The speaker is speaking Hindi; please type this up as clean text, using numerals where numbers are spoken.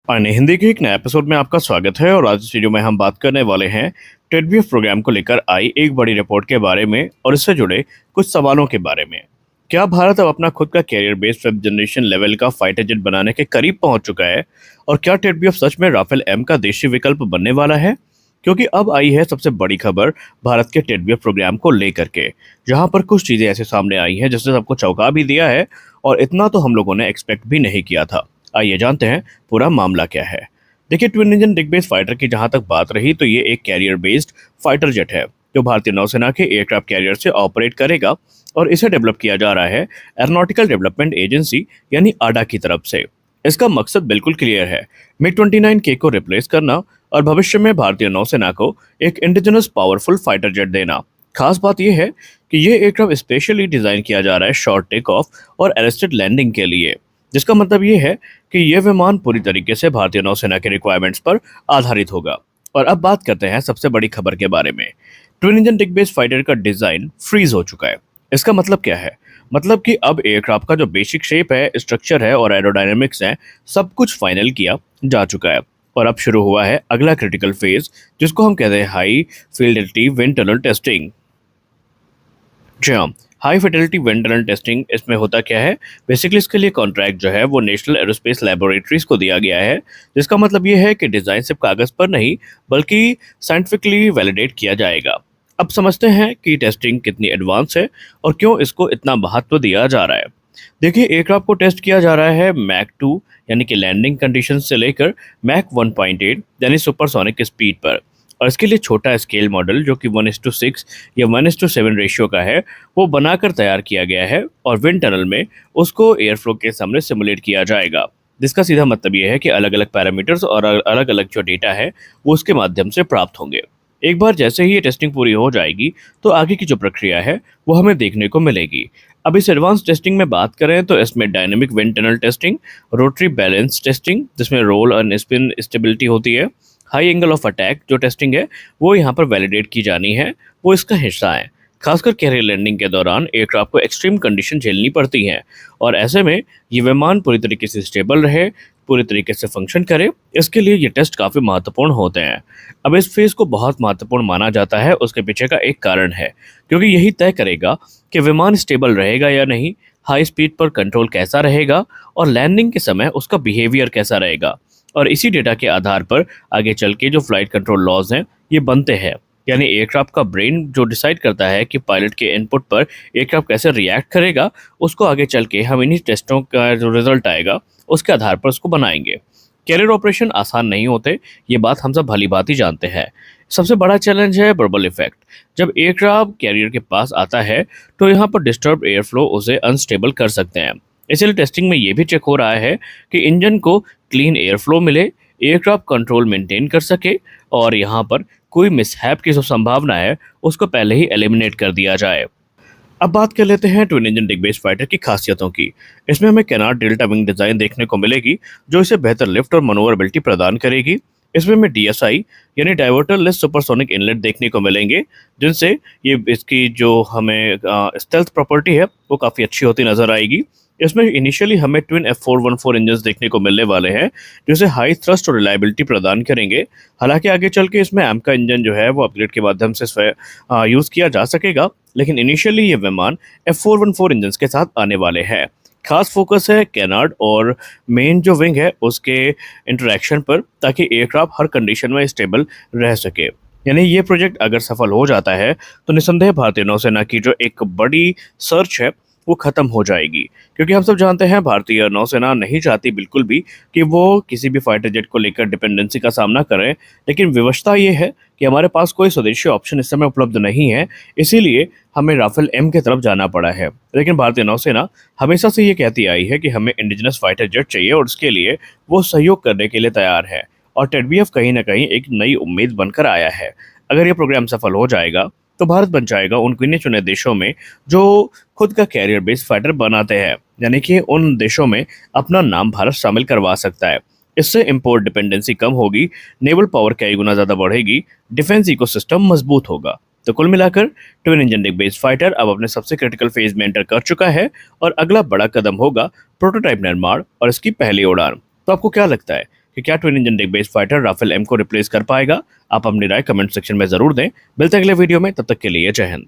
पाने हिंदी के एक नए एपिसोड में आपका स्वागत है और आज इस वीडियो में हम बात करने वाले हैं टेडबीएफ प्रोग्राम को लेकर आई एक बड़ी रिपोर्ट के बारे में और इससे जुड़े कुछ सवालों के बारे में। क्या भारत अब अपना खुद का career based fifth generation level का फाइटर जेट बनाने के करीब पहुंच चुका है? और क्या टेडबीएफ सच में राफेल एम का देशी विकल्प बनने वाला है? क्योंकि अब आई है सबसे बड़ी खबर भारत के टेडबीएफ प्रोग्राम को लेकर के, जहां पर कुछ चीजें ऐसे सामने आई हैं जिसने सबको चौंका भी दिया है और इतना तो हम लोगों ने एक्सपेक्ट भी नहीं किया था। आइए जानते हैं पूरा मामला क्या है। देखिए, ट्विन इंजन डिग बेस्ड फाइटर की जहां तक बात रही तो ये एक कैरियर बेस्ड फाइटर जेट है जो भारतीय नौसेना के एयरक्राफ्ट कैरियर से ऑपरेट करेगा और इसे डेवलप किया जा रहा है एरोनॉटिकल डेवलपमेंट एजेंसी यानी आडा की तरफ से। इसका मकसद बिल्कुल क्लियर है, मिग 29K को रिप्लेस करना और भविष्य में भारतीय नौसेना को एक इंडिजिनस पावरफुल फाइटर जेट देना। खास बात यह है कि ये एयरक्राफ्ट स्पेशली डिजाइन किया जा रहा है शॉर्ट टेक ऑफ और अरेस्टेड लैंडिंग के लिए, जिसका मतलब ये है कि यह विमान पूरी तरीके से भारतीय नौसेना के रिक्वायरमेंट्स पर आधारित होगा। और अब बात करते हैं सबसे बड़ी खबर के बारे में। ट्विन इंजन डिग बेस्ड फाइटर का डिजाइन फ्रीज हो चुका है। इसका मतलब क्या है? मतलब कि अब एयरक्राफ्ट का जो बेसिक शेप है, स्ट्रक्चर है और एरोडायनेमिक्स है, सब कुछ फाइनल किया जा चुका है और अब शुरू हुआ है अगला क्रिटिकल फेज, जिसको हम कहते हैं high fidelity wind tunnel testing. जी हाँ, high fidelity wind tunnel testing इसमें होता क्या है? बेसिकली इसके लिए कॉन्ट्रैक्ट जो है वो नेशनल एरोस्पेस लैबोरेटरीज को दिया गया है, जिसका मतलब ये है कि डिज़ाइन सिर्फ कागज़ पर नहीं बल्कि साइंटिफिकली वैलिडेट किया जाएगा। अब समझते हैं कि टेस्टिंग कितनी एडवांस है और क्यों इसको इतना महत्व दिया जा रहा है। देखिए, एयरक्राफ्ट को टेस्ट किया जा रहा है मैक 2 यानी कि लैंडिंग कंडीशन से लेकर मैक 1.8 यानी सुपरसोनिक स्पीड पर। और इसके लिए छोटा स्केल मॉडल जो कि 1:6 या 1:7 रेशियो का है वो बनाकर तैयार किया गया है और विंड टनल में उसको एयर फ्लो के सामने सिमुलेट किया जाएगा, जिसका सीधा मतलब ये है कि अलग अलग पैरामीटर्स और अलग अलग जो डेटा है वो उसके माध्यम से प्राप्त होंगे। एक बार जैसे ही ये टेस्टिंग पूरी हो जाएगी तो आगे की जो प्रक्रिया है वो हमें देखने को मिलेगी। अब इस एडवांस टेस्टिंग में बात करें तो इसमें dynamic wind tunnel testing, rotary balance testing जिसमें रोल और स्पिन स्टेबिलिटी होती है, हाई एंगल ऑफ अटैक जो टेस्टिंग है वो यहाँ पर वैलिडेट की जानी है, वो इसका हिस्सा है। खासकर कैरियर लैंडिंग के दौरान एयरक्राफ्ट को एक्सट्रीम कंडीशन झेलनी पड़ती हैं और ऐसे में ये विमान पूरी तरीके से स्टेबल रहे, पूरी तरीके से फंक्शन करे, इसके लिए ये टेस्ट काफ़ी महत्वपूर्ण होते हैं। अब इस फेज़ को बहुत महत्वपूर्ण माना जाता है, उसके पीछे का एक कारण है, क्योंकि यही तय करेगा कि विमान स्टेबल रहेगा या नहीं, हाई स्पीड पर कंट्रोल कैसा रहेगा और लैंडिंग के समय उसका बिहेवियर कैसा रहेगा। और इसी डेटा के आधार पर आगे चल के जो फ्लाइट कंट्रोल लॉज हैं ये बनते हैं। यानी एयरक्राफ्ट का ब्रेन जो डिसाइड करता है कि पायलट के इनपुट पर एयरक्राफ्ट कैसे रिएक्ट करेगा, उसको आगे चल के हम इन्हीं टेस्टों का जो रिजल्ट आएगा उसके आधार पर उसको बनाएंगे। कैरियर ऑपरेशन आसान नहीं होते, ये बात हम सब भली भांति जानते हैं। सबसे बड़ा चैलेंज है बबल इफेक्ट। जब एयरक्राफ्ट कैरियर के पास आता है तो यहाँ पर डिस्टर्ब एयर फ्लो उसे अनस्टेबल कर सकते हैं। इसलिए टेस्टिंग में ये भी चेक हो रहा है कि इंजन को क्लीन एयर फ्लो मिले, एयरक्राफ्ट कंट्रोल मेंटेन कर सके और यहाँ पर कोई मिसहैप की जो संभावना है उसको पहले ही एलिमिनेट कर दिया जाए। अब बात कर लेते हैं ट्विन इंजन डिग बेस्ड फाइटर की खासियतों की। इसमें हमें कैनार्ड डेल्टा विंग डिज़ाइन देखने को मिलेगी जो इसे बेहतर लिफ्ट और मनोवरेबिलिटी प्रदान करेगी। इसमें हमें DSI यानी डाइवर्टरलेस सुपरसोनिक इनलेट देखने को मिलेंगे, जिनसे ये इसकी जो हमें स्टेल्थ प्रॉपर्टी है वो काफ़ी अच्छी होती नज़र आएगी। इसमें इनिशियली हमें ट्विन F414 इंजन देखने को मिलने वाले हैं जो इसे हाई थ्रस्ट और रिलायबिलिटी प्रदान करेंगे। हालांकि आगे चल के इसमें एम का इंजन जो है वो अपग्रेड के माध्यम से यूज़ किया जा सकेगा, लेकिन इनिशियली ये विमान F414 इंजन के साथ आने वाले हैं। खास फोकस है कैनार्ड और मेन जो विंग है उसके इंटरेक्शन पर, ताकि एयरक्राफ्ट हर कंडीशन में स्टेबल रह सके। यानी ये प्रोजेक्ट अगर सफल हो जाता है तो निस्संदेह भारतीय नौसेना की जो एक बड़ी सर्च है वो खत्म हो जाएगी, क्योंकि हम सब जानते हैं भारतीय नौसेना नहीं चाहती बिल्कुल भी कि वो किसी भी फाइटर जेट को लेकर डिपेंडेंसी का सामना करें। लेकिन विवशता ये है कि हमारे पास कोई स्वदेशी ऑप्शन इस समय उपलब्ध नहीं है, इसीलिए हमें राफेल एम की तरफ जाना पड़ा है। लेकिन भारतीय नौसेना हमेशा से ये कहती आई है कि हमें इंडिजिनस फाइटर जेट चाहिए और उसके लिए वो सहयोग करने के लिए तैयार है और टेडबीएफ कहीं ना कहीं एक नई उम्मीद बनकर आया है। अगर ये प्रोग्राम सफल हो जाएगा तो भारत बन जाएगा उन गिने चुने देशों में जो खुद का कैरियर बेस्ड फाइटर बनाते हैं, यानी कि उन देशों में अपना नाम भारत शामिल करवा सकता है। इससे इंपोर्ट डिपेंडेंसी कम होगी, नेवल पावर कई गुना ज़्यादा बढ़ेगी, डिफेंस इकोसिस्टम मजबूत होगा। तो कुल मिलाकर ट्विन इंजन डिग बेस्ड फाइटर अब अपने सबसे क्रिटिकल फेज में एंटर कर चुका है और अगला बड़ा कदम होगा प्रोटोटाइप निर्माण और इसकी पहली उड़ान। तो आपको क्या लगता है, कि क्या ट्विन इंजन डिग बेस्ड फाइटर राफेल एम को रिप्लेस कर पाएगा। आप अपनी राय कमेंट सेक्शन में जरूर दें। मिलते हैं अगले वीडियो में, तब तक के लिए जय हिंद।